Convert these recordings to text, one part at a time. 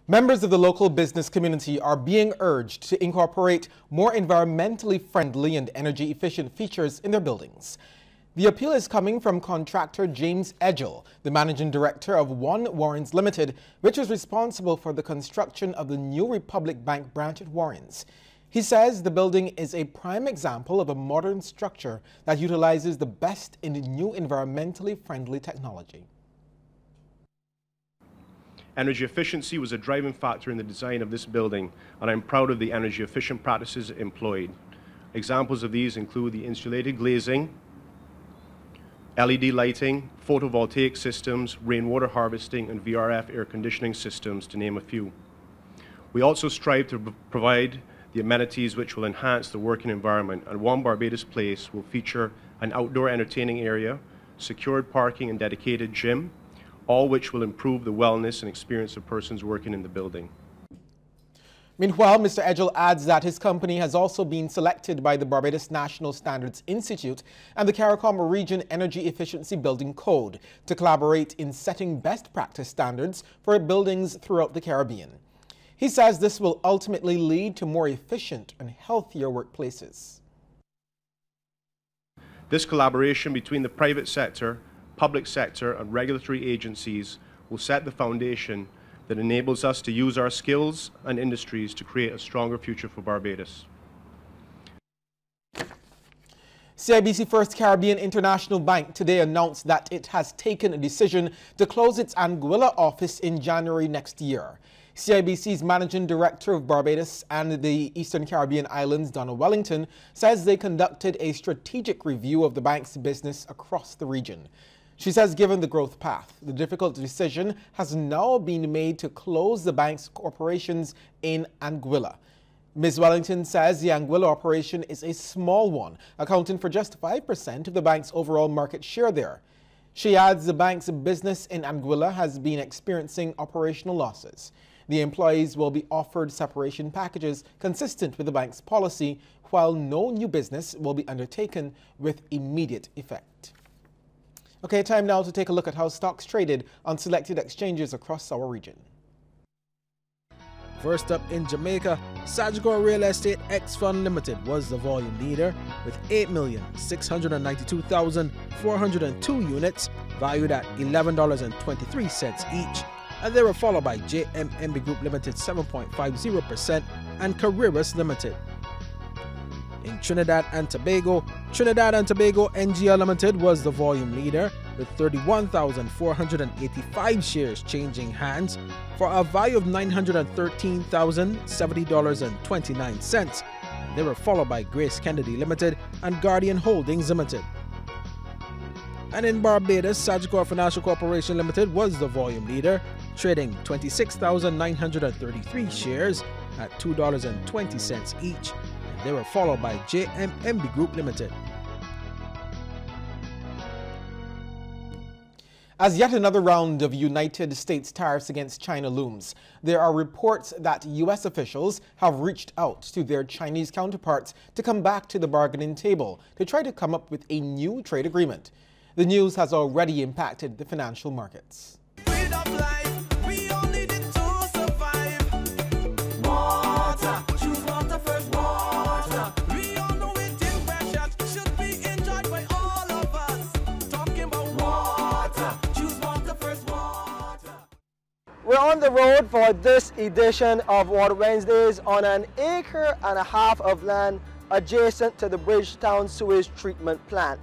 Members of the local business community are being urged to incorporate more environmentally friendly and energy efficient features in their buildings. The appeal is coming from contractor James Edgell, the managing director of One Warrens Limited, which is responsible for the construction of the new Republic Bank branch at Warrens. He says the building is a prime example of a modern structure that utilizes the best in new environmentally friendly technology. Energy efficiency was a driving factor in the design of this building, and I'm proud of the energy efficient practices employed. Examples of these include the insulated glazing, LED lighting, photovoltaic systems, rainwater harvesting, and VRF air conditioning systems, to name a few. We also strive to provide the amenities which will enhance the working environment, and One Barbados Place will feature an outdoor entertaining area, secured parking and dedicated gym, all which will improve the wellness and experience of persons working in the building. Meanwhile, Mr. Edgell adds that his company has also been selected by the Barbados National Standards Institute and the CARICOM Region Energy Efficiency Building Code to collaborate in setting best practice standards for buildings throughout the Caribbean. He says this will ultimately lead to more efficient and healthier workplaces. This collaboration between the private sector, public sector, and regulatory agencies will set the foundation that enables us to use our skills and industries to create a stronger future for Barbados. CIBC First Caribbean International Bank today announced that it has taken a decision to close its Anguilla office in January next year. CIBC's Managing Director of Barbados and the Eastern Caribbean Islands, Donna Wellington, says they conducted a strategic review of the bank's business across the region. She says given the growth path, the difficult decision has now been made to close the bank's operations in Anguilla. Ms. Wellington says the Anguilla operation is a small one, accounting for just 5% of the bank's overall market share there. She adds the bank's business in Anguilla has been experiencing operational losses. The employees will be offered separation packages consistent with the bank's policy, while no new business will be undertaken with immediate effect. Okay, time now to take a look at how stocks traded on selected exchanges across our region. First up in Jamaica, Sagicor Real Estate X Fund Limited was the volume leader with 8,692,402 units valued at $11.23 each, and they were followed by JMMB Group Limited 7.50% and Carreras Limited. In Trinidad and Tobago NGL Limited was the volume leader with 31,485 shares changing hands for a value of $913,070.29. They were followed by Grace Kennedy Limited and Guardian Holdings Limited. And in Barbados, Sagicor Financial Corporation Limited was the volume leader, trading 26,933 shares at $2.20 each. They were followed by JMMB Group Limited. As yet another round of United States tariffs against China looms, there are reports that U.S. officials have reached out to their Chinese counterparts to come back to the bargaining table to try to come up with a new trade agreement. The news has already impacted the financial markets. We're on the road for this edition of Water Wednesdays on an acre and a half of land adjacent to the Bridgetown Sewage Treatment Plant.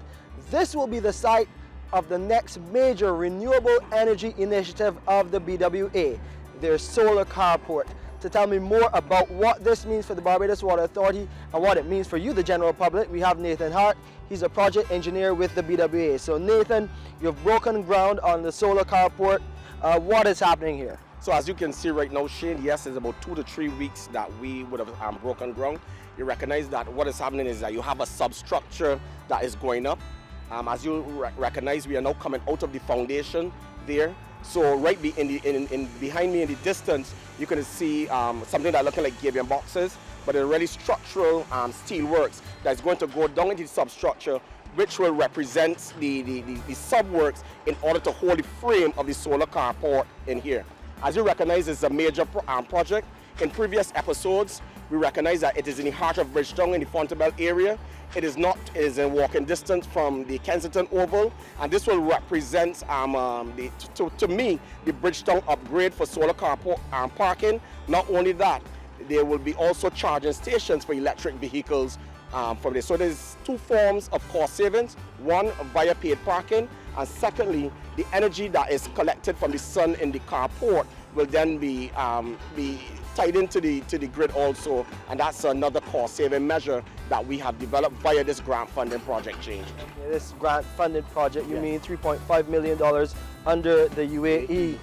This will be the site of the next major renewable energy initiative of the BWA, their solar carport. To tell me more about what this means for the Barbados Water Authority and what it means for you, the general public, we have Nathan Hart. He's a project engineer with the BWA. So Nathan, you've broken ground on the solar carport. What is happening here? So as you can see right now, Shane, yes, it's about 2 to 3 weeks that we would have broken ground. You recognize that what is happening is that you have a substructure that is going up. As you recognize, we are now coming out of the foundation there. So right behind me in the distance, you can see something that looking like gabion boxes, but it's really structural steel works that's going to go down into the substructure, which will represent the subworks in order to hold the frame of the solar carport in here. As you recognize, it's a major project. In previous episodes, we recognize that it is in the heart of Bridgetown in the Fontebelle area. It is in walking distance from the Kensington Oval, and this will represent, to me, the Bridgetown upgrade for solar car parking. Not only that, there will be also charging stations for electric vehicles from this. So there's two forms of cost savings: one via paid parking, and secondly, the energy that is collected from the sun in the carport will then be tied into the grid also, and that's another cost-saving measure that we have developed via this grant funding project change. Okay, this grant funded project, you mean $3.5 million under the UAE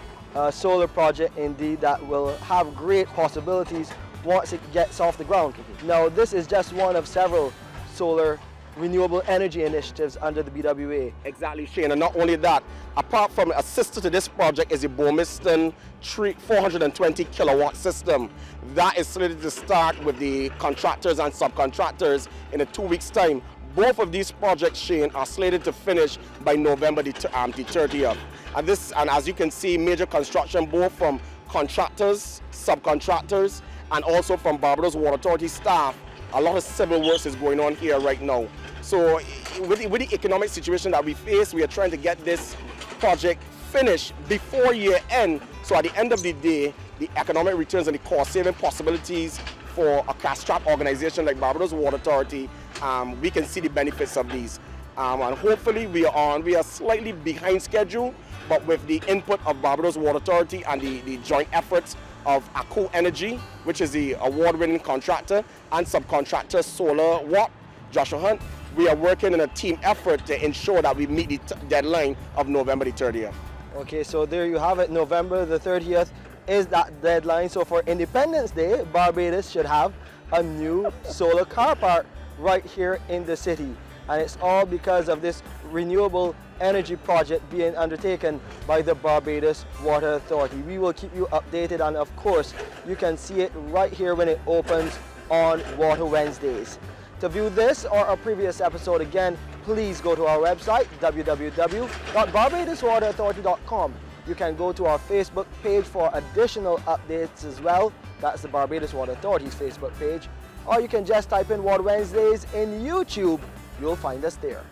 solar project, indeed, that will have great possibilities once it gets off the ground. Now, this is just one of several solar renewable energy initiatives under the BWA. Exactly, Shane, and not only that, apart from assisted to this project is the Bomiston 420 kilowatt system. That is slated to start with the contractors and subcontractors in a 2 weeks' time. Both of these projects, Shane, are slated to finish by November the 30th. And as you can see, major construction both from contractors, subcontractors, and also from Barbados Water Authority staff. A lot of civil works is going on here right now. So with the economic situation that we face, we are trying to get this project finished before year end. So at the end of the day, the economic returns and the cost saving possibilities for a cash-strapped organization like Barbados Water Authority, we can see the benefits of these. And hopefully we are slightly behind schedule, but with the input of Barbados Water Authority and the joint efforts of Aku Energy, which is the award-winning contractor, and subcontractor Solar Watt, Joshua Hunt, we are working in a team effort to ensure that we meet the deadline of November the 30th. Okay, so there you have it. November the 30th is that deadline. So for Independence Day, Barbados should have a new solar car park right here in the city. And it's all because of this renewable energy project being undertaken by the Barbados Water Authority. We will keep you updated, and of course, you can see it right here when it opens on Water Wednesdays. To view this or a previous episode again, please go to our website, www.barbadoswaterauthority.com. You can go to our Facebook page for additional updates as well. That's the Barbados Water Authority's Facebook page. Or you can just type in Water Wednesdays in YouTube. You'll find us there.